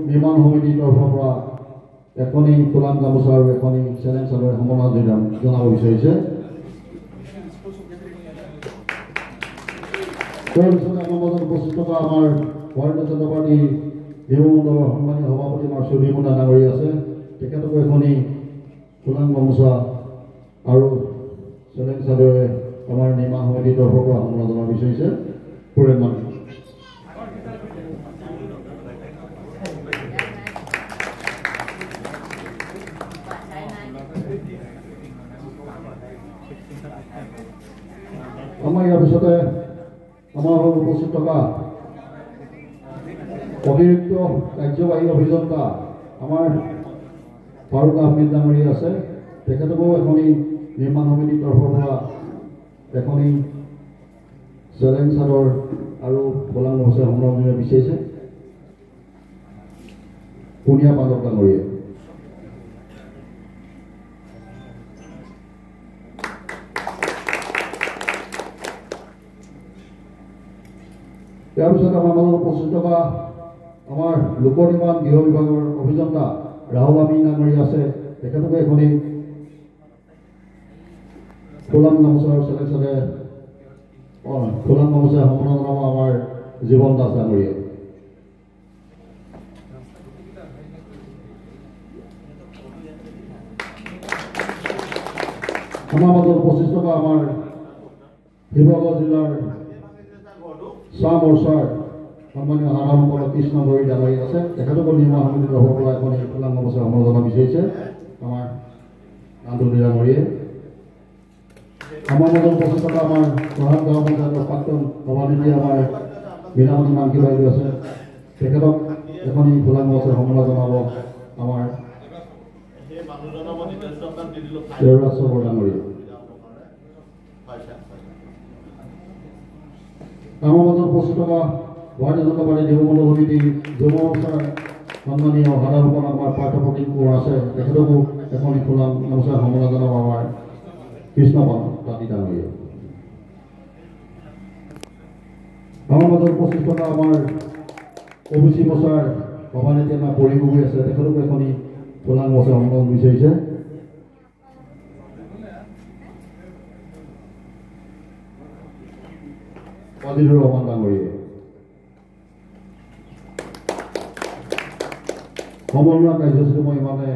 নিৰ্মাণ সমিতিৰ তৰফৰ পৰা এখনি কোলাম গামোচা আৰু এখনি চেলেঞ্জ চাদৰ সম্মাননা জনাব বিচাৰিছে। তাৰপিছতে আমাৰ মাজত উপস্থিত থকা আমাৰ ভাৰতীয় জনতা পাৰ্টি দেৱমণ্ডলৰ সন্মানীয় সভাপতি আমাৰ চৌধুৰী মুন্না ডাঙৰীয়া আছে। তেখেতকো এখনি কোলাম গামোচা আৰু চেলেঞ্জ চাদৰে আমাৰ নিৰ্মাণ সমিতিৰ তৰফৰ পৰা সম্মাননা জনাব বিচাৰিছে। পুৰেমান আমাৰ ইয়াৰ পিছতে আমাৰ উপস্থিত থকা অতিৰিক্ত কাৰ্যবাহী অভিযন্তা আমাৰ ফাৰুক আহমেদ ডাঙৰীয়া আছে। তেখেতকো এখনি নিৰ্মাণ সমিতিৰ তৰফৰ পৰা এখনি চেলেঞ্জ চাদৰ আৰু কোলাম গামোচা সম্মাননা বিচাৰিছে। পুনিয়া পাণ্ডৱ ডাঙৰীয়া। তাৰপিছত আমাৰ মাজত উপস্থিত থকা আমাৰ লোক নিৰ্মাণ গৃহ বিভাগৰ অভিযন্তা ৰাহুল আমিন ডাঙৰীয়া আছে। তেখেতকো এখনি কোলাম গামোচা আৰু চেলেঞ্জ চাদৰে কোলাম গামোচা সম্মাননা জনাব আমাৰ জীৱন দাস ডাঙৰীয়া। আমাৰ মাজত উপস্থিত থকা আমাৰ শিৱসাগৰ জিলাৰ চাহ মৰ্চাৰ সন্মানীয় সাধাৰণ সম্পাদক কৃষ্ণ গগৈ ডাঙৰীয়া আছে। তেখেতকো নিৰ্মাণ সমিতিৰ তৰফৰ পৰা এখন কোলাম গামোচা সম্মাননা জনাব বিচাৰিছে আমাৰ আন্তনি ডাঙৰীয়ে। আমাৰ মাজত উপস্থিত থকা আমাৰ প্ৰধান গাঁও পঞ্চায়তৰ প্ৰাক্তন সভানেত্ৰী আমাৰ মীনামণি মাংকি বাইদেউ আছে। তেখেতক এখন কোলাম গামোচা সম্মাননা জনাব আমাৰ দেৱৰাজ চবৰ ডাঙৰীয়া। আমাৰ মাজত উপস্থিত থকা ভাৰতীয় জনতা পাৰ্টি দেৱমণ্ডল সমিতি যুৱ মৰ্চাৰ সন্মানীয় সাধাৰণ সম্পাদক আমাৰ পাৰ্থপ্ৰতীক কোঁৱৰ আছে। তেখেতকো এখন কোলাম গামোচা সম্মাননা জনাব আমাৰ কৃষ্ণ পাতি ডাঙৰীয়া। আমাৰ মাজত উপস্থিত থকা আমাৰ অভিচি মৰ্চাৰ সভানেত্ৰী আমাৰ পৰি গগৈ আছে। তেখেতকো এখনি কোলাম গামোচা সম্মাননা বিচাৰিছে। আজিজুৰ ৰহমান ডাঙৰীয়া। সমন্বয় কাৰ্যসূচী মই ইমানে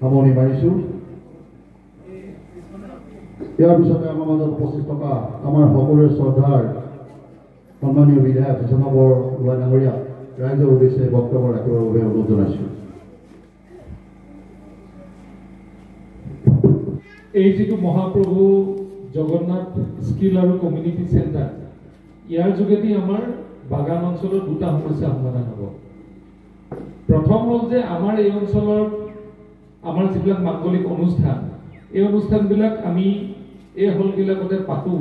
সামৰণি মাৰিছোঁ। ইয়াৰ পিছতে আমাৰ মাজত উপস্থিত থকা আমাৰ সকলোৰে শ্ৰদ্ধাৰ সন্মানীয় বিধায়ক সুষমা বৰুৱা ডাঙৰীয়া ৰাইজৰ উদ্দেশ্যে বক্তব্য ৰাখিবৰ বাবে অনুৰোধ জনাইছোঁ। এই যিটো মহাপ্ৰভু জগন্নাথ স্কিল আৰু কমিউনিটি চেণ্টাৰ, ইয়াৰ যোগেদি আমাৰ বাগান অঞ্চলৰ দুটা সমস্যা সমাধান হ'ব। প্ৰথম হ'ল যে আমাৰ এই অঞ্চলৰ আমাৰ যিবিলাক মাংগলিক অনুষ্ঠান, এই অনুষ্ঠানবিলাক আমি এই হলবিলাকতে পাতোঁ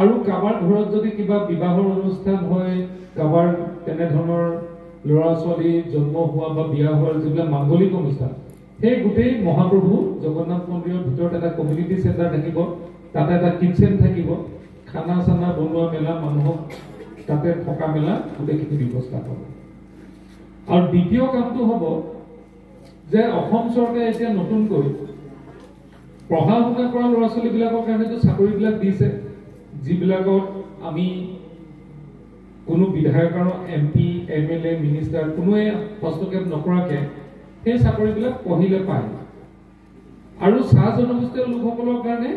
আৰু কাৰোবাৰ ঘৰত যদি কিবা বিবাহৰ অনুষ্ঠান হয়, কাৰোবাৰ তেনেধৰণৰ ল'ৰা ছোৱালী জন্ম হোৱা বা বিয়া হোৱাৰ যিবিলাক মাংগলিক অনুষ্ঠান, সেই গোটেই মহাপ্ৰভু জগন্নাথ মন্দিৰৰ ভিতৰত এটা কমিউনিটি চেণ্টাৰ থাকিব। তাতে এটা কিটচেন থাকিব, খানা চানা বনোৱা মেলা, মানুহক তাতে থকা মেলা গোটেইখিনি ব্যৱস্থা হ'ব। আৰু দ্বিতীয় কামটো হ'ব যে অসম চৰকাৰে এতিয়া নতুনকৈ পঢ়া শুনা কৰা ল'ৰা ছোৱালীবিলাকৰ কাৰণেতো চাকৰিবিলাক দিছে, যিবিলাকত আমি কোনো বিধায়ক আৰু MP, MLA, মিনিষ্টাৰ কোনোৱে হস্তক্ষেপ নকৰাকৈ সেই চাকৰিবিলাক পঢ়িলে পায়। আৰু চাহ জনগোষ্ঠীয় লোকসকলৰ কাৰণে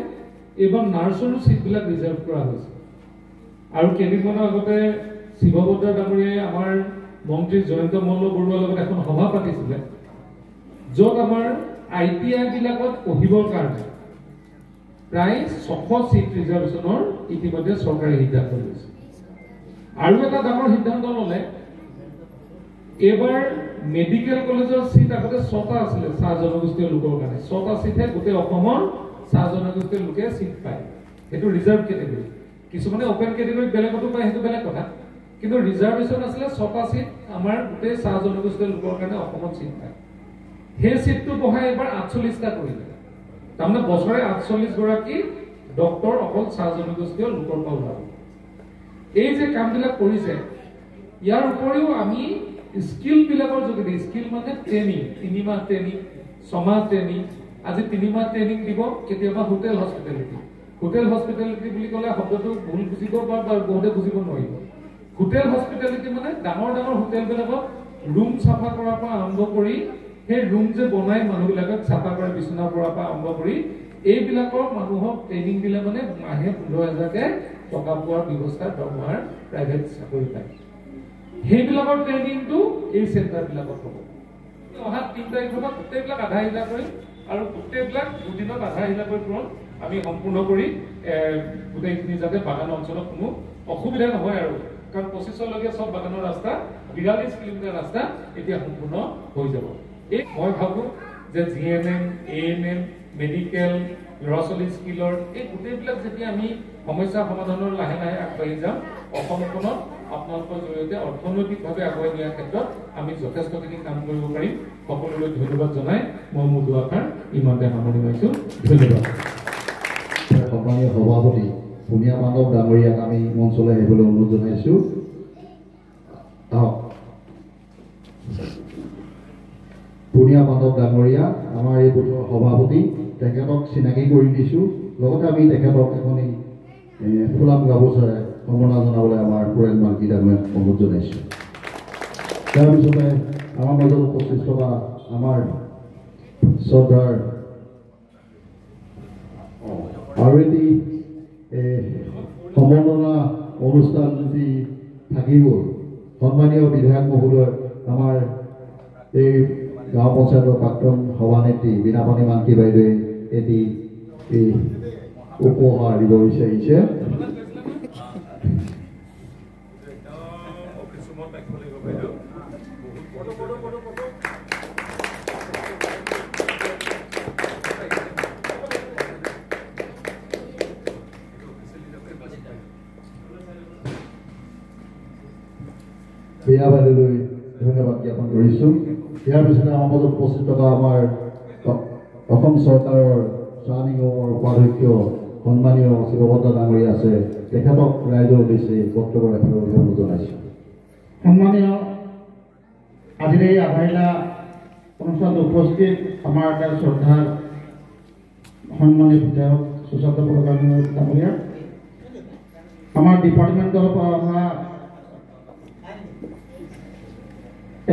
এইবাৰ নাৰ্ছৰো চিটবিলাক ৰিজাৰ্ভ কৰা হৈছে। আৰু কেইদিনমানৰ আগতে শিৱভদ্ৰ ডাঙৰীয়াই আমাৰ মন্ত্ৰী জয়ন্ত মল্ল বৰুৱাৰ লগত এখন সভা পাতিছিলে, য'ত আমাৰ ITI বিলাকত পঢ়িবৰ কাৰণে প্ৰায় 600 চিট ৰিজাৰ্ভেশ্যনৰ ইতিমধ্যে চৰকাৰে সিদ্ধান্ত লৈছে। আৰু এটা ডাঙৰ সিদ্ধান্ত ল'লে, এইবাৰ মেডিকেল কলেজৰ চিট আগতে 6টা আছিলে চাহ জনগোষ্ঠীয় লোকৰ কাৰণে, 6টা চিটহে গোটেই অসমৰ চাহ জনগোষ্ঠীয় লোকে চিট পায়। সেইটো ৰিজাৰ্ভ কেটেগৰী। কিছুমানে অপেন কেটেগৰীত বেলেগতো পায়, সেইটো বেলেগ কথা, কিন্তু ৰিজাৰ্ভেশ্যন আছিলে 6টা চিট আমাৰ গোটেই চাহ জনগোষ্ঠীয় লোকৰ কাৰণে অসমত চিট পায়। সেই চিটটো বহাই এবাৰ 48টা কৰিলে। তাৰমানে বছৰে 48 গৰাকী ডক্টৰ অকল চাহ জনগোষ্ঠীয় লোকৰ পৰা ওলাব। এই যে কামবিলাক কৰিছে, ইয়াৰ উপৰিও আমি স্কিলবিলাকৰ যোগেদি স্কিল মানে ট্ৰেইনিং 3 মাহ ট্ৰেইনিং 6 মাহ ট্ৰেইনিং আজি 3 মাহ ট্ৰেইনিং দিব কেতিয়াবা হোটেল হস্পিটেলিটি বুলি ক'লে শব্দটো ভুল বুজিব বা বহুতে বুজিব নোৱাৰিব হোটেল হস্পিটেলিটি মানে ডাঙৰ হোটেলবিলাকত ৰুম চাফা কৰাৰ পৰা আৰম্ভ কৰি সেই ৰুম যে বনাই মানুহবিলাকক চাফা কৰা বিছনাৰ পৰা আৰম্ভ কৰি এইবিলাকৰ মানুহক ট্ৰেইনিং দিলে মানে মাহে 15,000কে টকা পোৱাৰ ব্যৱস্থা দৰমহাৰ প্ৰাইভেট চাকৰি পায় সেইবিলাকৰ ট্ৰেইনিংটো এই চেণ্টাৰবিলাকত হ'ব অহা 3 তাৰিখৰ পৰা গোটেইবিলাক আধা হিলা কৰি আৰু গোটেইবিলাক দুদিনত আধা হিলা কৰি পূৰণ আমি সম্পূৰ্ণ কৰি গোটেইখিনি যাতে বাগান অঞ্চলত কোনো অসুবিধা নহয় আৰু কাৰণ 25লৈকে সব বাগানৰ ৰাস্তা 42 কিলোমিটাৰ ৰাস্তা এতিয়া সম্পূৰ্ণ হৈ যাব এই মই ভাবো যে জিএনএম এএনএম মেডিকেল ল'ৰা-ছোৱালী স্কিলৰ এই গোটেইবিলাক যেতিয়া আমি সমস্যা সমাধানৰ লাহে আগবাঢ়ি যাম অসমখনত আপোনালোকৰ জৰিয়তে অৰ্থনৈতিকভাৱে আগুৱাই নিয়াৰ ক্ষেত্ৰত আমি যথেষ্টখিনি কাম কৰিব পাৰিম সকলোলৈ ধন্যবাদ জনাই মই মোৰ দুআষাৰ ইমানতে সামৰণি মাৰিছোঁ ধন্যবাদ সম্মানীয় সভাপতি পুনিয়া মানৱ ডাঙৰীয়াক আমি মঞ্চলৈ আহিবলৈ অনুৰোধ জনাইছোঁ পুনিয়া মানৱ ডাঙৰীয়া আমাৰ এই গোটৰ সভাপতি তেখেতক চিনাকি কৰি দিছোঁ লগতে আমি তেখেতক এখনি ফুলাম গামোচাৰে সম্বৰ্ধনা জনাবলৈ আমাৰ পুৰেণ মালকী ডাঙৰীয়াক অনুৰোধ জনাইছোঁ তাৰপিছতে আমাৰ মাজত উপস্থিত থকা আমাৰ শ্ৰদ্ধাৰ আৰু এটি সম্বৰ্ধনা অনুষ্ঠান যদি থাকিব সন্মানীয় বিধায়ক মহোদয় আমাৰ এই গাঁও পঞ্চায়তৰ প্ৰাক্তন সভানেত্ৰী বীণাপাণি মানকী বাইদেৱে এটি উপহাৰ দিব বিচাৰিছে বীণা বাইদেউলৈ ধন্যবাদ জ্ঞাপন কৰিছোঁ ইয়াৰ পিছতে আমাৰ মাজত উপস্থিত থকা আমাৰ অসম চৰকাৰৰ চাহ নিগমৰ উপাধ্যক্ষ সন্মানীয় শিৱভদ্ৰ ডাঙৰীয়া আছে তেখেতক ৰাইজৰ উদ্দেশ্যে বক্তব্য ৰাখিবলৈ অনুৰোধ জনাইছোঁ সন্মানীয় আজিৰ এই আধাৰিলা অনুষ্ঠানত উপস্থিত আমাৰ এটা শ্ৰদ্ধাৰ সন্মানীয় বিধায়ক সুশান্ত ডাঙৰীয়া আমাৰ ডিপাৰ্টমেণ্টৰ পৰা অহা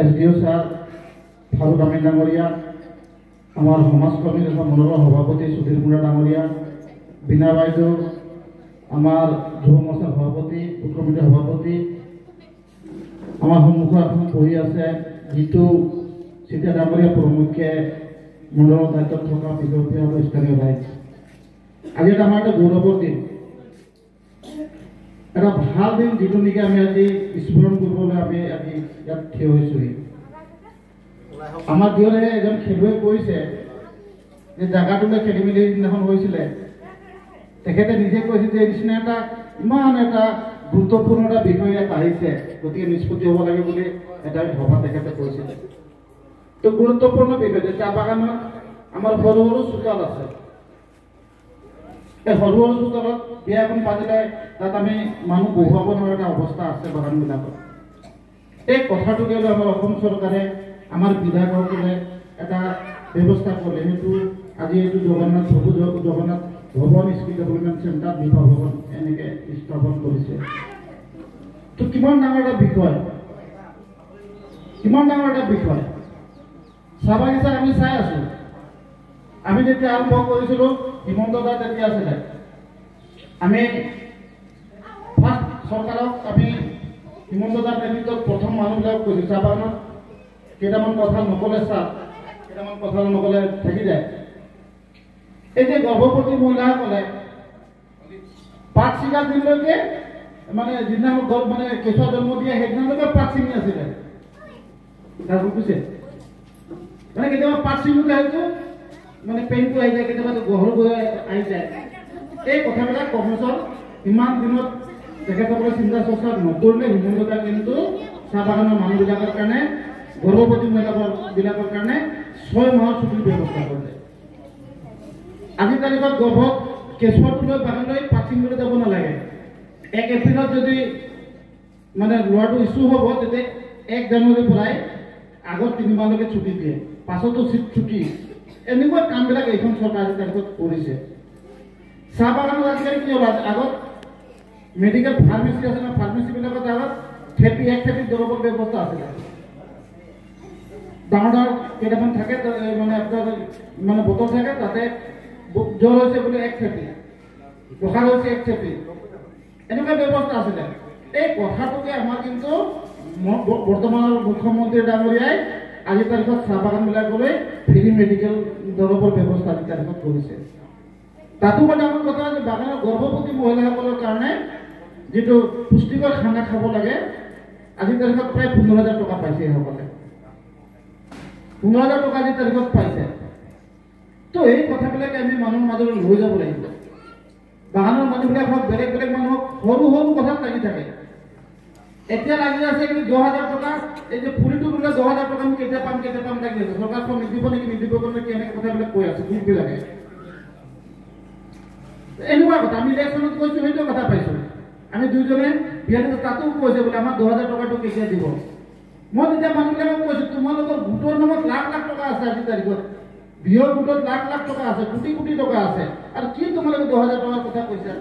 SDO ছাৰ ফাৰুক আমিন ডাঙৰীয়া আমাৰ সমাজ কৰ্মী মণ্ডলৰ সভাপতি সুধীৰ মুৰা ডাঙৰীয়া বীণা বাইদেউ আমাৰ যুৱ মৰ্চাৰ সভাপতি বুট কমিটিৰ সভাপতি আমাৰ সন্মুখত এখন বহি আছে জিতু চিতিয়া ডাঙৰীয়া প্ৰমুখ্যে মণ্ডলৰ দায়িত্বত থকা বিজেপি আৰু স্থানীয় ৰাইজ আজি এটা আমাৰ এটা গৌৰৱৰ দিন এটা ভাল দিন যিটো নেকি আমি আজি স্মৰণ কৰিবলৈ আমি আজি ইয়াত থিয় হৈছোহি আমাৰ দিয়ৰে এজন খেলুৱৈ কৈছে যে জাগাটোলৈ খেলি মেলি দিনাখন হৈছিলে তেখেতে নিজে কৈছে যে এই নিচিনা এটা ইমান এটা গুৰুত্বপূৰ্ণ এটা বিষয় ইয়াত আহিছে গতিকে নিষ্পত্তি হ'ব লাগে বুলি এটা ভবা তেখেতে কৈছিলে তো গুৰুত্বপূৰ্ণ বিষয় যে চাহ বাগানত আমাৰ সৰু সৰু চোতাল আছে এই সৰু সৰু চোতালত বিয়া এখন পাতিলে তাত আমি মানুহ বহুৱাব নোৱাৰা এটা অৱস্থা আছে বাগানবিলাকত এই কথাটোকে লৈ আমাৰ অসম চৰকাৰে আমাৰ বিধায়কসকলে এটা ব্যৱস্থা কৰিলে সেইটো আজি এইটো জগন্নাথ ভৱন স্কিল ডেভেলপমেণ্ট চেণ্টাৰ বিভা ভৱন এনেকৈ স্থাপন কৰিছে তো কিমান ডাঙৰ এটা বিষয় চাহ বাগিচা আমি চাই আছোঁ আমি যেতিয়া আৰম্ভ কৰিছিলোঁ হিমন্ত দা তেতিয়া আছিলে আমি ফাৰ্ষ্ট চৰকাৰক আমি হিমন্ত দাৰ নেতৃত্বত প্ৰথম মানুহবিলাকক কৈছোঁ চাহ বাগানত কেইটামান কথা নক'লে কেইটামান কথা নক'লে থাকি যায় এই যে গৰ্ভৱতী মহিলাসকলে পাত ছিঙাৰ দিনলৈকে মানে যিদিনাখন মানে কেঁচুৱা জন্ম দিয়ে সেইদিনালৈকে পাত ছিঙি আছিলে বুজিছে মানে কেতিয়াবা পাত ছিঙোতে হয়তো মানে পেইনটো আহি যায় কেতিয়াবা গহৰ গৈ আহি যায় এই কথাবিলাক কংগ্ৰেছৰ ইমান দিনত তেখেতসকলে চিন্তা চৰ্চা নকৰিলে হিমন্ত দা কিন্তু চাহ বাগানৰ মানুহবিলাকৰ কাৰণে গৰ্ভৱতী মহিলাবিলাকৰ কাৰণে 6 মাহৰ ছুটিৰ ব্যৱস্থা কৰিলে আজিৰ তাৰিখত গৰ্ভত কেঁচুৱাটোলৈ বাগানলৈ পাত ছিঙিবলৈ যাব নালাগে 1 এপ্ৰিলত যদি মানে ল'ৰাটো ইছ্যু হ'ব তেতিয়া 1 জানুৱাৰীৰ পৰাই আগত 3 মাহলৈকে ছুটি দিয়ে, পাছতো ছুটি। এনেকুৱা কামবিলাক এইখন চৰকাৰে আজিকালি কৰিছে। চাহ বাগানত আজিকালি কি হ'ল, আগত মেডিকেল ফাৰ্মাচী আছে ন, ফাৰ্মাচীবিলাকত আগত এক খেতিৰ দৰৱৰ ব্যৱস্থা আছিলে। ডাঙৰ ডাঙৰ কেইটামান থাকে, মানে আপোনাৰ মানে বটল থাকে, তাতে জ্বৰ হৈছে বোলে 1 খেতি, বসাৰ হৈছে 1 খেতি, এনেকুৱা ব্যৱস্থা আছিলে। এই কথাটোকে আমাৰ কিন্তু বৰ্তমানৰ মুখ্যমন্ত্ৰী ডাঙৰীয়াই আজি তাৰিখত চাহ বাগানবিলাকলৈ ফ্ৰী মেডিকেল দৰৱৰ ব্যৱস্থা আজি তাৰিখত কৰিছে। তাতো মানে ডাঙৰ কথা যে বাগানৰ গৰ্ভৱতী মহিলাসকলৰ কাৰণে যিটো পুষ্টিকৰ খানা খাব লাগে, আজি তাৰিখত প্ৰায় 15,000 টকা পাইছে এইসকলে। 15,000 টকা আজি তাৰিখত পাইছে। তো এই কথাবিলাকে আমি মানুহৰ মাজলৈ লৈ যাব লাগিব। বাগানৰ মানুহবিলাক হওক, বেলেগ বেলেগ মানুহ হওক, সৰু সৰু কথাত লাগি থাকে। এতিয়া লাগি আছে কিন্তু 10,000 টকা, এই যে পুলিটো ৰুলে 10,000 টকা আমি কেতিয়া পাম লাগি আছে। চৰকাৰখন নিদিব নেকি কাৰণে এনেকৈ কথাবিলাক কৈ আছে গ্ৰুপবিলাকে। এনেকুৱা কথা আমি ইলেকশ্যনত কৈছোঁ, সেইটো কথা পাইছোঁ। আমি দুইজনে বিয়াটো তাতো কৈছে বোলে আমাৰ 10,000 টকাটো কেতিয়া দিব। মই তেতিয়া মানুহবিলাকক কৈছোঁ, তোমালোকৰ গোটৰ নামত লাখ লাখ টকা আছে আজি তাৰিখত, বিহৰ গোটত লাখ লাখ টকা আছে, কোটি কোটি টকা আছে, আৰু কি তোমালোকে 10,000 টকাৰ কথা কৈছা?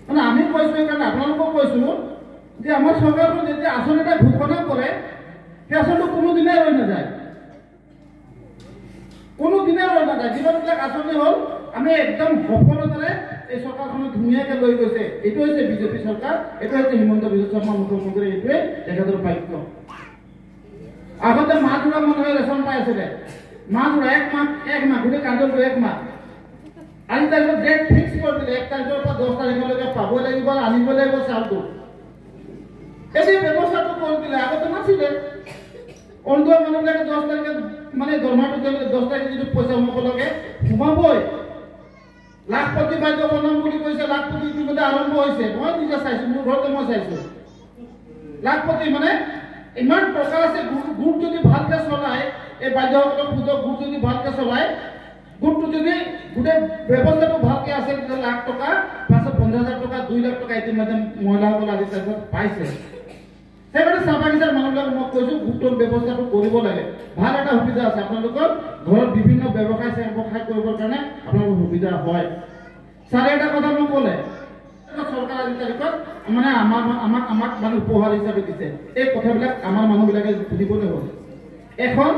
মানে আমি কৈছোঁ সেইকাৰণে আপোনালোকক কৈছোঁ যে আমাৰ চৰকাৰখন যেতিয়া আঁচনি এটা ঘোষণা কৰে, সেই আঁচনিটো কোনোদিনে ৰৈ নাযায়, কোনোদিনে ৰৈ নাযায়। যিমানবিলাক আঁচনি হ'ল আমি একদম সফলতাৰে এই চৰকাৰখনে ধুনীয়াকৈ লৈ গৈছে। এইটো হৈছে বিজেপি চৰকাৰ, এইটো হৈছে হিমন্ত বিশ্ব শৰ্মা মুখ্যমন্ত্ৰী, এইটোৱে তেখেতৰ বাক্য। আগতে মাহ জোৰা মানুহে ৰেচন পাই আছিলে, মাহ জোৰা 1 মাহ গোটেই কাৰ্ডৰটো 1 মাহ। আজি তাৰিখত ডেট ফিক্স কৰি দিলে, 1 তাৰিখৰ পৰা 10 তাৰিখলৈকে পাবই লাগিব, আনিব লাগিব চাউলটো। এই ব্যৱস্থাটো কৰি দিলে, আগতে নাছিলে। অৰুণোদয় মানুহবিলাকে 10 তাৰিখে মানে দৰমহাটো 10 তাৰিখে যিটো পইচা সোমাব লাগে সোমাবই। লাখপতি বাধ্য বনাম বুলি কৈছে, লাখপতি ইতিমধ্যে আৰম্ভ হৈছে। মই নিজে চাইছোঁ, মোৰ ঘৰতে মই চাইছোঁ। লাখপতি মানে ইমান টকা আছে, গোট যদি ভালকে চলায়, এই বাধ্যসকলক গোট যদি ভালকে চলায়, গোটটো যদি গোটেই ব্যৱস্থাটো ভালকে আছে, তেতিয়া লাখ টকা, 50,000 টকা, 2 লাখ টকা ইতিমধ্যে মহিলাসকলে আজি তাৰিখত পাইছে। সেইকাৰণে চাহ বাগিচাৰ মানুহবিলাকক মই কৈছোঁ, গোটৰ ব্যৱস্থাটো কৰিব লাগে। ভাল এটা সুবিধা আছে, আপোনালোকৰ ঘৰত বিভিন্ন ব্যৱসায় কৰিবৰ কাৰণে আপোনালোকৰ সুবিধা হয়। ছাৰে এটা কথা মোক ক'লে, চৰকাৰ আজি তাৰিখত মানে আমাক মানে উপহাৰ হিচাপে দিছে। এই কথাবিলাক আমাৰ মানুহবিলাকে বুজিবলৈ হ'ল। এখন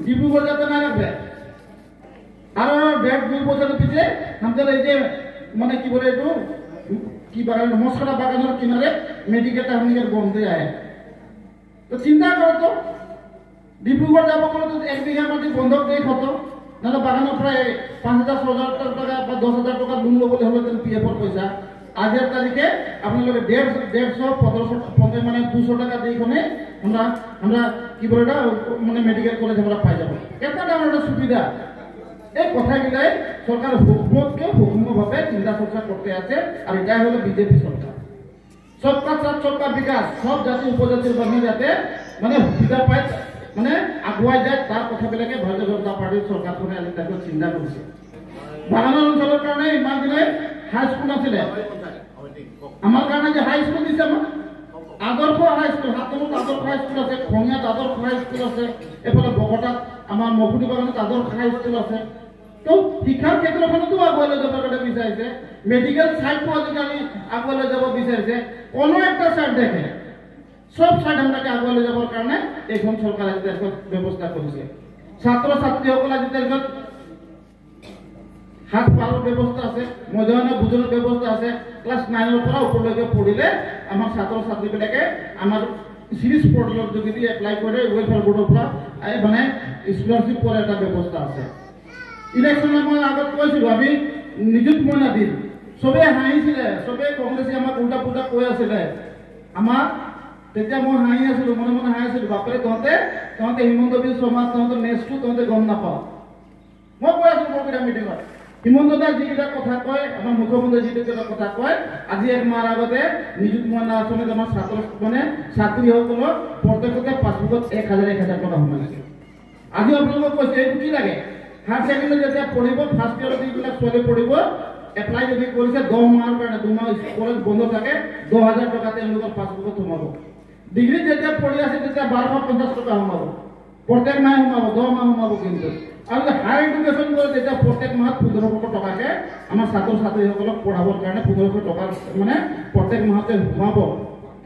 ডিব্ৰুগড় যাতে নাই রাখবে, আর 1.5-2 বছরের পিছিয়ে আমাদের এই যে মানে কি বলে একটু কি বাগান মশলা বাগানের কিনারে মেডিকেলটা আমাদের বন্ধ আয়। তো চিন্তা করো তো, ডিব্রুগড় যাবো বলে তো 1 বিঘা মাটি বন্ধক দিয়ে হতো, নাহলে বাগানের প্রায় 5,000-6,000 টাকা বা 10,000 টাকা লোন লবলে হলে পিএফর পয়সা। আজের তারিখে আপনাদের 150 মানে 200 টাকা দিয়ে আমরা কি বলে এটা মানে মেডিকেল কলেজ আমরা পাই যাবো। এটা আমার একটা সুবিধা। এই কথাগুলাই সরকার হুকুমতকে হুকুমভাবে চিন্তা চর্চা করতে আছে, আর এটাই হলো বিজেপি সরকার। সবকা সাথ সবকা বিকাশ, সব জাতি উপজাতির মানুষ যাতে মানে সুবিধা পায়, মানে আগুৱাই যায়, তাৰ কথাবিলাকে ভাৰতীয় জনতা পাৰ্টিৰ সৰকাৰখনে আজি তাকে চিন্তা কৰিছে। বাগানৰ অঞ্চলৰ কাৰণে ইমান দিনে হাই স্কুল আছিলে, আমাৰ কাৰণে যে হাই স্কুল দিছে আমার আদর্শ হাই স্কুল, হাতমত আদর্শ হাই স্কুল আছে, খঙিয়াত আদর্শ হাই স্কুল আছে, এফালে বকটাত আমার মকুটি বাগানত আদর্শ হাই স্কুল আছে। তো শিক্ষার ক্ষেত্রখনতো আগুৱাই লৈ যাবৰ কাৰণে বিচাৰিছে, মেডিকেল সাইডটো আজিকালি আগুৱাই লৈ যাব বিচাৰিছে। কোনো একটা সাইড দেখে সব সাইড আমাকে আগুৱাই লৈ যাবৰ কাৰণে এইখন চৰকাৰে আজি তাৰিখত ব্যৱস্থা কৰিছে। ছাত্ৰ ছাত্ৰীসকল আজি তাৰিখত হাত পাৰৰ ব্যৱস্থা আছে, মধ্যাহ্ন ভোজনৰ ব্যৱস্থা আছে। ক্লাছ 9ৰ পৰা ওপৰলৈকে পঢ়িলে আমাৰ ছাত্ৰ ছাত্ৰীবিলাকে আমাৰ সিৰিজ পোৰ্টালেৰ যোগেদি এপ্লাই কৰে ওয়েলফেয়াৰ বোৰ্ডেৰ পৰা মানে স্কলাৰশিপ পোৱাৰ এটা ব্যৱস্থা আছে। ইলেকশনের মই আগত কৈছিলো আমি নিযুত মইনা দিম, সবে হাঁহিছিলে, সবে কংগ্রেসে আমাক উল্টা পুল্টা কৈ আছিলে আমাক। তেতিয়া মই হাঁহি আছিলো, মনে মনে হাঁহি আছিলো, বাপৰে তহঁতে হিমন্ত বিশ্ব শৰ্মা তহঁতৰ নেক্সটটো তহঁতে গম নাপাওঁ। মই কৈ আছো বৰপেটা মিটিঙত, হিমন্ত দাস যিকেইটা কথা কয়, আমাৰ মুখ্যমন্ত্ৰী যিকেইটা কথা কয়, আজি 1 মাহৰ আগতে নিযুত মইনা আঁচনিত আমাৰ মানে ছাত্ৰীসকলৰ প্ৰত্যেকতে পাছবুকত 1,000 টকা সোমাইছে। আজি আপোনালোকক কৈছে এইটো কি লাগে, হায়াৰ ছেকেণ্ডাৰী যেতিয়া পঢ়িব, ফাৰ্ষ্ট ইয়াৰত যিবিলাক ছোৱালী পঢ়িব, এপ্লাই যদি কৰিছে 10 মাহৰ কাৰণে, 2 মাহ কলেজ বন্ধ থাকে, 10,000 টকা তেওঁলোকৰ পাছবুকত সোমাব। ডিগ্ৰী যেতিয়া পঢ়ি আছে তেতিয়া 1250 টকা সোমাব, প্ৰত্যেক মাহে সোমাব, 10 মাহ সোমাব। কিন্তু আৰু হায়াৰ এডুকেশ্যন কৰে তেতিয়া প্ৰত্যেক মাহত 1500 টকাকৈ আমাৰ ছাত্ৰ ছাত্ৰীসকলক পঢ়াবৰ কাৰণে 1500 টকা মানে প্ৰত্যেক মাহতে সোমাব।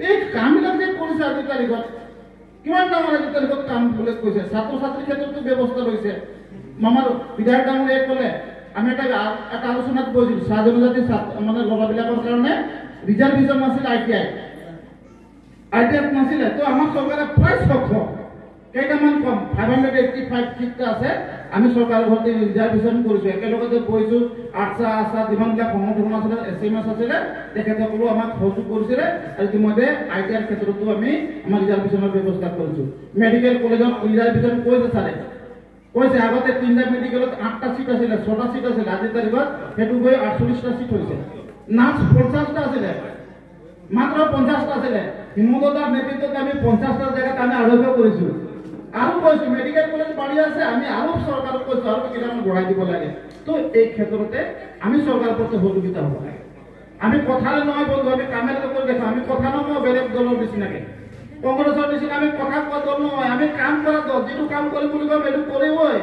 এই কামবিলাক যে কৰিছে আজিৰ তাৰিখত, কিমান ডাঙৰ আজিৰ তাৰিখত কাম বুলি কৈছে, ছাত্ৰ ছাত্ৰীৰ ক্ষেত্ৰতো ব্যৱস্থা লৈছে। আমাৰ বিধায়ক ডাঙৰীয়াই ক'লে, আমি এটা আলোচনাত গৈছিলোঁ, চাহ জনজাতি মানে ল'ৰাবিলাকৰ কাৰণে ৰিজাৰ্ভেশ্যন নাছিল ITI নাছিলে, তো আমাৰ চৰকাৰে প্ৰায় 600 কেইটামান কম 585 চিটটা আছে, আমি চৰকাৰৰ ঘৰতে ৰিজাৰ্ভেশ্যন কৰিছোঁ। একেলগতে কৈছোঁ আৰ্টছা আছা যিমানবিলাক সংগঠন আছিলে, SMS আছিলে, তেখেতসকলেও আমাক সহযোগ কৰিছিলে। আৰু ইতিমধ্যে ITIৰ ক্ষেত্ৰতো আমি আমাৰ ৰিজাৰ্ভেশ্যনৰ ব্যৱস্থা কৰিছোঁ। মেডিকেল কলেজত ৰিজাৰ্ভেশ্যন কৈছে ছাৰে, কৈছে আগতে 3টা মেডিকেলত 8টা চিট আছিলে, 6টা চিট আছিলে, আজিৰ তাৰিখত সেইটো গৈ 48টা চিট হৈছে। নাৰ্ছ 50টা আছিলে, মাত্ৰ 50টা আছিলে। হিমন্ত দাৰ নেতৃত্বত আমি 50টা জেগাত আমি আৰম্ভ কৰিছোঁ। আৰু কৈছোঁ মেডিকেল কলেজ বাঢ়ি আছে, আমি আৰু চৰকাৰক কৈছোঁ আৰু কেইটামান বঢ়াই দিব লাগে। তো এই ক্ষেত্ৰতে আমি চৰকাৰৰ প্ৰতি সহযোগিতা হ'ব লাগে। আমি কথাৰে নহয় বন্ধু, আমি কামেৰে কৰি দেখোঁ। আমি কথা নকওঁ বেলেগ দলৰ নিচিনাকৈ, কংগ্ৰেছৰ নিচিনা আমি কথা কোৱা দল নহয়, আমি কাম কৰা দল। যিটো কাম কৰিম বুলি কম সেইটো কৰিবই।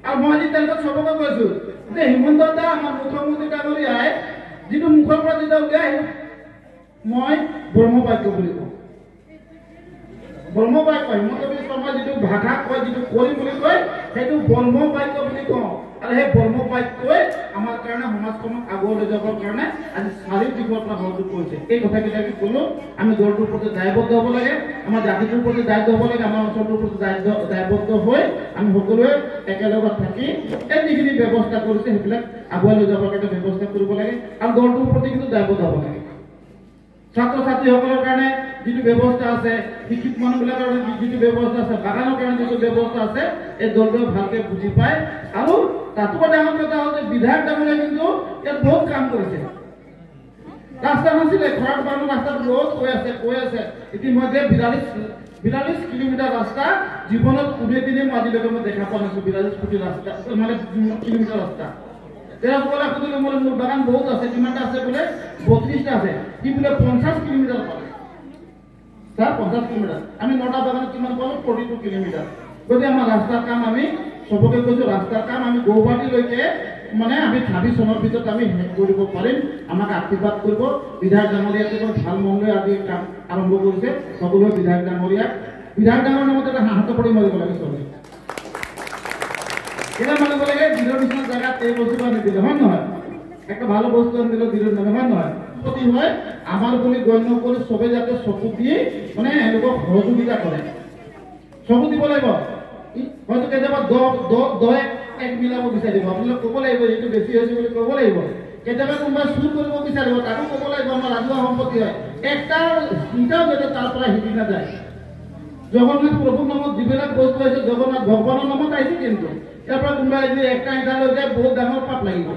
আৰু মই আজি তেওঁলোকক চবকে কৈছোঁ যে হিমন্ত দা আমাৰ মুখ্যমন্ত্ৰী ডাঙৰীয়াই যিটো মুখৰ পৰা যেতিয়া উলিয়াই মই ব্ৰহ্মবাক্য বুলি কওঁ। ব্ৰহ্মবাক্য হিমন্ত বিশ্ব শৰ্মাই যিটো ভাষা কয়, যিটো কৰিম বুলি কয়, সেইটো ব্ৰহ্মবাক্য বুলি কওঁ। আৰু সেই ব্ৰহ্মবাক্যই আমাৰ কাৰণে সমাজখনক আগুৱাই লৈ যাবৰ কাৰণে আজি চাৰিও দিশৰ পৰা সহযোগ কৰিছে। এই কথাকেইটা আমি ক'লোঁ। আমি দলটোৰ প্ৰতি দায়বদ্ধ হ'ব লাগে, আমাৰ জাতিটোৰ প্ৰতি দায়িত্ব হ'ব লাগে, আমাৰ অঞ্চলটোৰ প্ৰতি দায়বদ্ধ হৈ আমি সকলোৱে একেলগত থাকি এই যিখিনি ব্যৱস্থা কৰিছে সেইবিলাক আগুৱাই লৈ যাবৰ কাৰণে ব্যৱস্থা কৰিব লাগে। আৰু দলটোৰ প্ৰতি কিন্তু দায়বদ্ধ হ'ব লাগে। ছাত্ৰ ছাত্ৰীসকলৰ কাৰণে যিটো ব্যৱস্থা আছে, শিক্ষিত মানুহবিলাকৰ যিটো ব্যৱস্থা আছে, বাগানৰ কাৰণে যিটো ব্যৱস্থা আছে, এই দলটোৱে ভালকৈ বুজি পায়। আৰু তাতোকৈ ডাঙৰ কথা হ'ল যে বিধায়ক ডাঙৰীয়াই কিন্তু ইয়াত বহুত কাম কৰিছে। ৰাস্তা নাছিলে, ঘৰত মানুহ ৰাস্তাত বহুত কৈ আছে। ইতিমধ্যে 42 কিলোমিটাৰ ৰাস্তা জীৱনত কোনোৱে দিনে মই আজিলৈকে মই দেখা পোৱা নাছিলোঁ। 42 কোটি ৰাস্তা মানে কিলোমিটাৰ ৰাস্তা। তেওঁসকলে সুধিলোঁ মোৰ বাগান বহুত আছে, কিমানটা আছে বোলে 32টা আছে, কি বোলে 50 কিলোমিটাৰ পালে। ছাৰ 50 কিলোমিটাৰ, আমি 9টা বাগানত কিমান পালোঁ 42 কিলোমিটাৰ। গতিকে আমাৰ ৰাস্তাৰ কাম আমি চবকে কৈছোঁ, ৰাস্তাৰ কাম আমি গৌহাটীলৈকে মানে আমি 26 চনৰ ভিতৰত আমি শেষ কৰিব পাৰিম। আমাক আশীৰ্বাদ কৰিব। বিধায়ক ডাঙৰীয়াকে ভাল মংগলে আজি কাম আৰম্ভ কৰিছে। সকলোৱে বিধায়ক ডাঙৰীয়াৰ নামত এটা হাত পৰি মাৰিব লাগে। চবে এটা মানিব লাগে, জিৰৰ নিচিনা জেগাত এই বস্তুটো আনি দিলে হয় নহয়, একটা ভালো বস্তু আনি দিলে জিৰৰ নামে হয় নহয়। প্ৰতি হয় আমাৰ বুলি গণ্য কৰি চবে যাতে চকু দি মানে এওঁলোকক সহযোগিতা কৰে, চকু দিব লাগিব। হয়তো কেতিয়াবা 10 এক মিলাব বিচাৰিব, আপোনালোকে ক'ব লাগিব এইটো বেছি হৈছে বুলি ক'ব লাগিব। কেতিয়াবা কোনোবাই চুৰ কৰিব বিচাৰিব, তাকো ক'ব লাগিব আমাৰ ৰাজহুৱা সম্পত্তি হয়। একটা চিন্তাও যাতে তাৰ পৰা শিকি নাযায়। জগন্নাথ প্ৰভুৰ নামত যিবিলাক বস্তু আছে, জগন্নাথ ভগৱানৰ নামত আহিছে, কিন্তু ইয়াৰ পৰা কোনোবাই যদি একটা ইটা লৈ যায় বহুত ডাঙৰ পাপ লাগিব,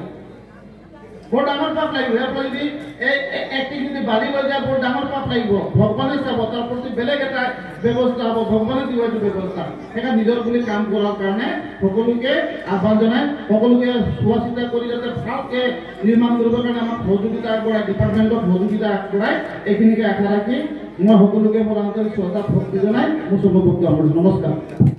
বৰ ডাঙৰ পাপ লাগিব। ইয়াৰ পৰা যদি একটি যদি বাঢ়ি লৈ যায় বৰ ডাঙৰ পাপ লাগিব। ভগৱানে চাব, তাৰ প্ৰতি বেলেগ এটা ব্যৱস্থা হ'ব, ভগৱানে দিব এইটো ব্যৱস্থা। সেইকাৰণে নিজৰ বুলি কাম কৰাৰ কাৰণে সকলোকে আহ্বান জনাই, সকলোকে চোৱা চিতা কৰি যাতে ভালকৈ নিৰ্মাণ কৰিবৰ কাৰণে আমাক সহযোগিতা আগবঢ়াই, ডিপাৰ্টমেণ্টক সহযোগিতা আগবঢ়াই, এইখিনিকে আশা ৰাখি মই সকলোকে মোৰ আন্তৰিক শ্ৰদ্ধা ভক্তি জনাই মোৰ চমু বক্তব্য সামৰিছোঁ। নমস্কাৰ।